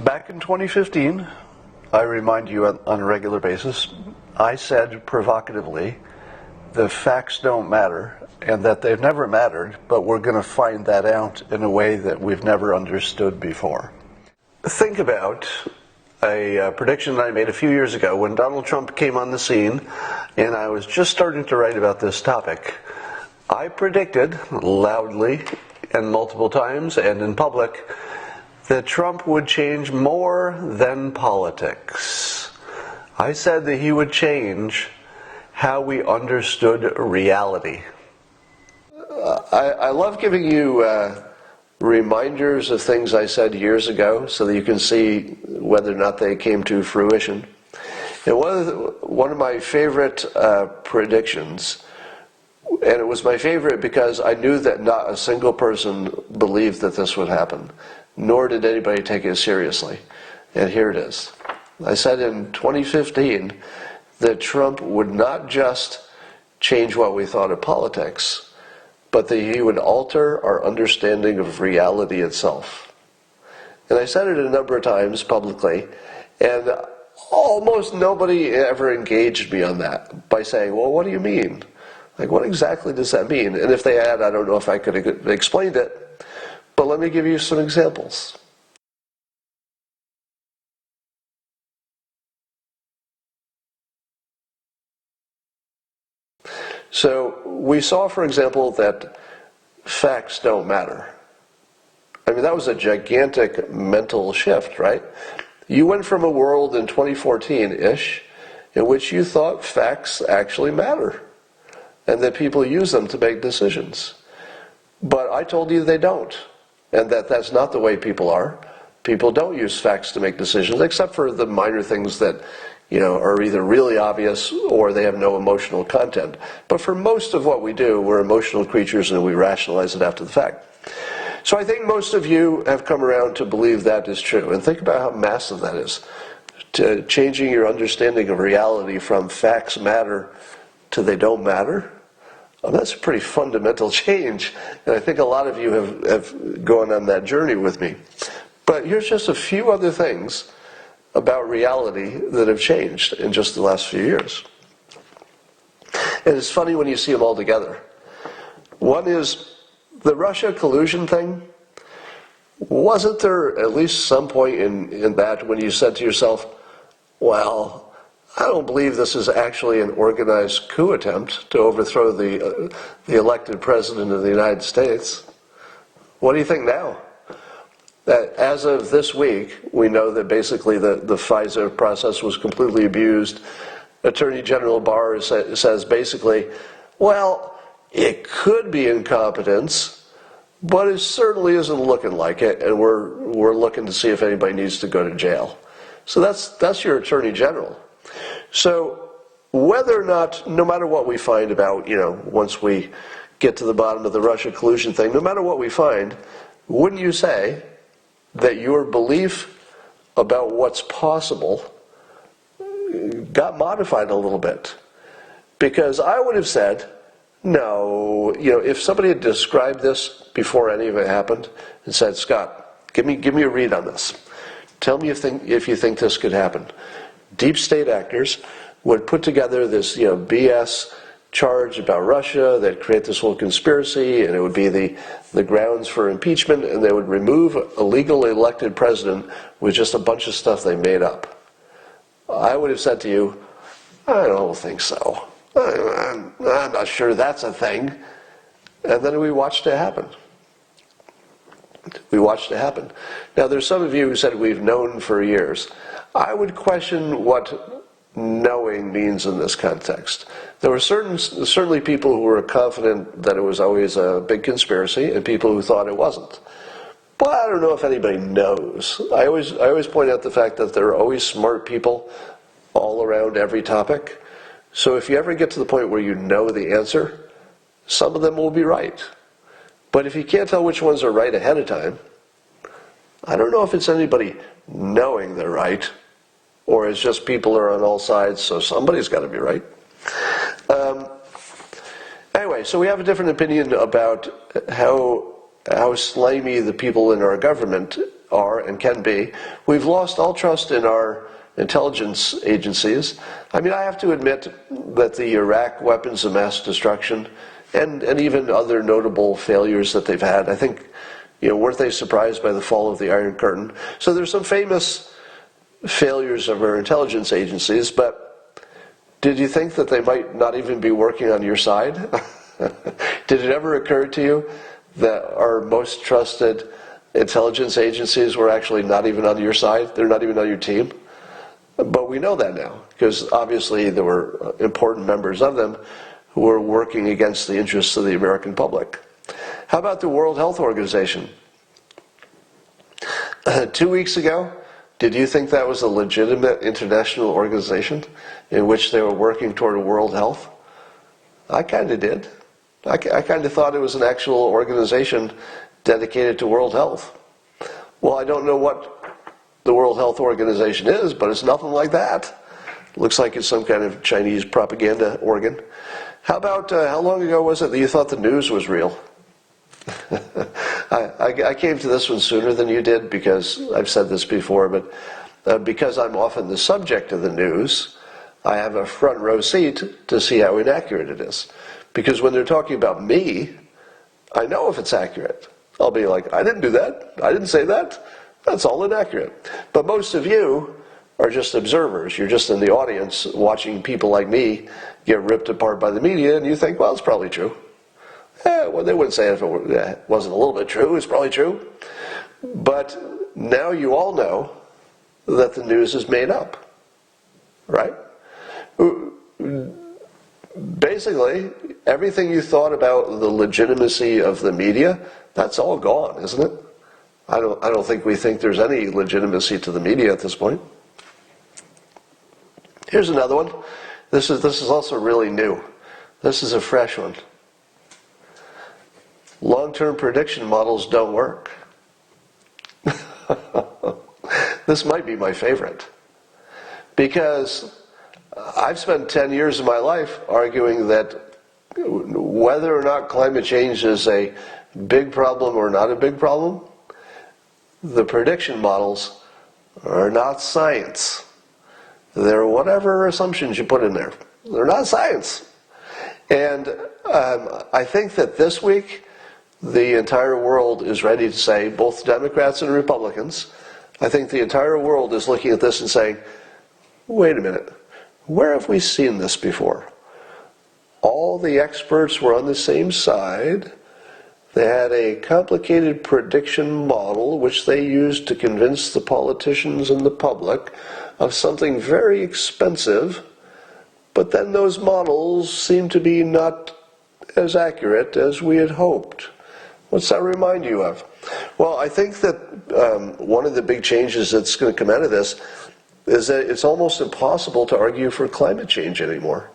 Back in 2015, I remind you on a regular basis, I said provocatively, the facts don't matter, and that they've never mattered, but we're going to find that out in a way that we've never understood before. Think about a prediction that I made a few years ago when Donald Trump came on the scene, and I was just starting to write about this topic. I predicted loudly and multiple times and in public that Trump would change more than politics. I said that he would change how we understood reality. I love giving you reminders of things I said years ago so that you can see whether or not they came to fruition. And one of my favorite predictions, and it was my favorite because I knew that not a single person believed that this would happen, nor did anybody take it seriously. And here it is. I said in 2015 that Trump would not just change what we thought of politics, but that he would alter our understanding of reality itself. And I said it a number of times publicly, and almost nobody ever engaged me on that by saying, well, what do you mean? Like, what exactly does that mean? And if they had, I don't know if I could have explained it. But let me give you some examples. So we saw, for example, that facts don't matter. I mean, that was a gigantic mental shift, right? You went from a world in 2014-ish in which you thought facts actually matter and that people use them to make decisions. But I told you they don't. And that's not the way people are. People don't use facts to make decisions, except for the minor things that, are either really obvious or they have no emotional content. But for most of what we do, we're emotional creatures and we rationalize it after the fact. So I think most of you have come around to believe that is true. And think about how massive that is. To changing your understanding of reality from facts matter to they don't matter. Well, that's a pretty fundamental change, and I think a lot of you have gone on that journey with me. But here's just a few other things about reality that have changed in just the last few years. And it's funny when you see them all together. One is the Russia collusion thing. Wasn't there at least some point in that when you said to yourself, well, I don't believe this is actually an organized coup attempt to overthrow the elected president of the United States? What do you think now? That as of this week, we know that basically the FISA process was completely abused. Attorney General Barr says basically, well, it could be incompetence, but it certainly isn't looking like it, and we're looking to see if anybody needs to go to jail. So that's your Attorney General. So whether or not, no matter what we find about, once we get to the bottom of the Russia collusion thing, no matter what we find, wouldn't you say that your belief about what's possible got modified a little bit? Because I would have said, no, if somebody had described this before any of it happened and said, Scott, give me a read on this. Tell me if you think this could happen. Deep state actors would put together this, BS charge about Russia that create this whole conspiracy, and it would be the grounds for impeachment, and they would remove a legally elected president with just a bunch of stuff they made up. I would have said to you, I don't think so. I'm not sure that's a thing. And then we watched it happen. We watched it happen. Now, there's some of you who said we've known for years. I would question what knowing means in this context. There were certainly people who were confident that it was always a big conspiracy, and people who thought it wasn't. But I don't know if anybody knows. I always point out the fact that there are always smart people all around every topic. So if you ever get to the point where you know the answer, some of them will be right. But if you can't tell which ones are right ahead of time, I don't know if it's anybody knowing they're right, or it's just people are on all sides, so somebody's got to be right. Anyway, so we have a different opinion about how slimy the people in our government are and can be. We've lost all trust in our intelligence agencies. I mean, I have to admit that the Iraq weapons of mass destruction and even other notable failures that they've had, I think, weren't they surprised by the fall of the Iron Curtain? So there's some famous failures of our intelligence agencies, but did you think that they might not even be working on your side? Did it ever occur to you that our most trusted intelligence agencies were actually not even on your side? They're not even on your team? But we know that now, because obviously there were important members of them who were working against the interests of the American public. How about the World Health Organization? 2 weeks ago, did you think that was a legitimate international organization in which they were working toward world health? I kind of did. I kind of thought it was an actual organization dedicated to world health. Well, I don't know what the World Health Organization is, but it's nothing like that. Looks like it's some kind of Chinese propaganda organ. How about, how long ago was it that you thought the news was real? I came to this one sooner than you did because I've said this before, but because I'm often the subject of the news, I have a front row seat to see how inaccurate it is. Because when they're talking about me, I know if it's accurate. I'll be like, I didn't do that. I didn't say that. That's all inaccurate. But most of you are just observers. You're just in the audience watching people like me get ripped apart by the media, and you think, well, it's probably true. Well, they wouldn't say it if it wasn't a little bit true. It's probably true. But now you all know that the news is made up, right? Basically, everything you thought about the legitimacy of the media, that's all gone, isn't it? I don't think we think there's any legitimacy to the media at this point. Here's another one. This is also really new. This is a fresh one. Long-term prediction models don't work. This might be my favorite. Because I've spent 10 years of my life arguing that whether or not climate change is a big problem or not a big problem, the prediction models are not science. They're whatever assumptions you put in there. They're not science. And I think that this week, the entire world is ready to say, both Democrats and Republicans, I think the entire world is looking at this and saying, wait a minute, where have we seen this before? All the experts were on the same side. They had a complicated prediction model which they used to convince the politicians and the public of something very expensive, but then those models seem to be not as accurate as we had hoped. What's that remind you of? Well, I think that one of the big changes that's going to come out of this is that it's almost impossible to argue for climate change anymore.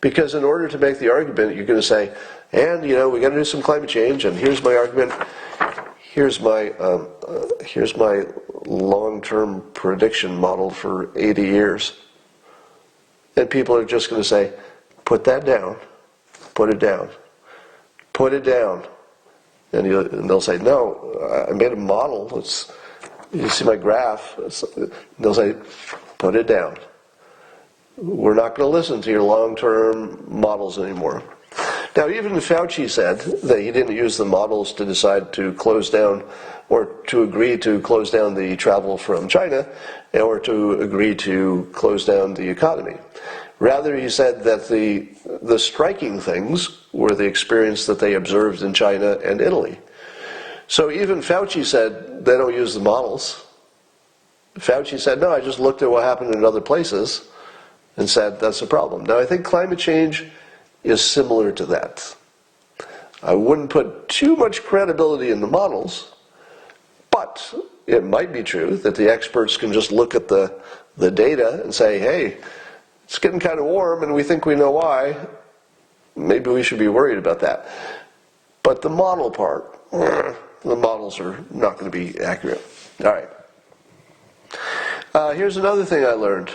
Because in order to make the argument, you're going to say, and, we got to do some climate change, and here's my argument. Here's my long-term prediction model for 80 years. And people are just going to say, put that down, put it down, put it down. And they'll say, no, I made a model. You see my graph. They'll say, put it down. We're not going to listen to your long-term models anymore. Now, even Fauci said that he didn't use the models to decide to close down or to agree to close down the travel from China or to agree to close down the economy. Rather, he said that the striking things were the experience that they observed in China and Italy. So even Fauci said they don't use the models. Fauci said, no, I just looked at what happened in other places and said that's a problem. Now, I think climate change is similar to that. I wouldn't put too much credibility in the models, but it might be true that the experts can just look at the data and say, hey, it's getting kind of warm and we think we know why. Maybe we should be worried about that. But the model part, the models are not going to be accurate. All right. Here's another thing I learned.